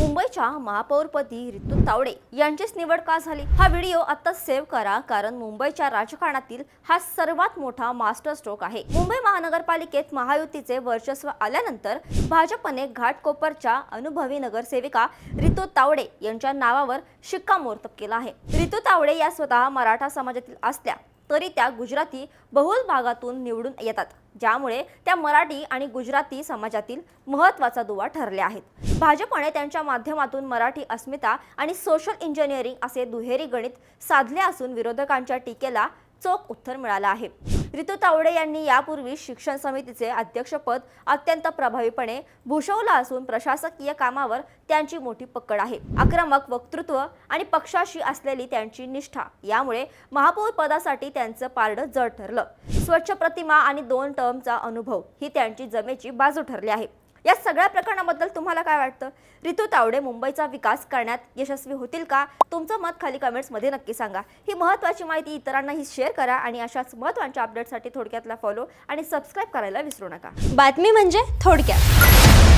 मुंबईच्या महापौरपदी रितू तावडे यांचीच निवड का झाली? हा व्हिडिओ आता सेव्ह करा, कारण मुंबईच्या राजकारणातील हा सर्वात मोठा मास्टर स्ट्रोक आहे। मुंबई महानगरपालिकेत महायुतीचे वर्चस्व आल्यानंतर भाजपने घाटकोपरच्या अनुभवी नगरसेविका रितू तावडे यांच्या नावावर शिक्कामोर्तब केला आहे। रितू तावडे या स्वतः मराठा समाजातील असल्या तरी त्या गुजराती बहुल भागातून निवडून येतात, ज्यामुळे त्या मराठी आणि गुजराती समाजातील महत्त्वाचा दुवा ठरले आहेत। भाजपने त्यांच्या माध्यमातून मराठी अस्मिता आणि सोशल इंजिनिअरिंग असे दुहेरी गणित साधले असून विरोधकांच्या टीकेला चोख उत्तर मिळालं आहे। रितू तावडे यांनी यापूर्वी शिक्षण समितीचे अध्यक्षपद अत्यंत प्रभावीपणे भूषवलं असून प्रशासकीय कामावर त्यांची मोठी पकड आहे। आक्रमक वक्तृत्व आणि पक्षाशी असलेली त्यांची निष्ठा यामुळे महापौर पदासाठी त्यांचं पारडं जड ठरलं। स्वच्छ प्रतिमा आणि 2 टर्मचा अनुभव ही त्यांची जमेची बाजू ठरली आहे। या सगळ्या प्रकरणाबद्दल तुम्हाला काय वाटतं? रितू तावडे मुंबईचा विकास करण्यात यशस्वी होतील का? तुमचं मत खाली कमेंट्समध्ये नक्की सांगा। ही महत्त्वाची माहिती इतरांनाही शेअर करा आणि अशाच महत्त्वाच्या अपडेटसाठी थोडक्यातला फॉलो आणि सबस्क्राईब करायला विसरू नका। बातमी म्हणजे थोडक्यात।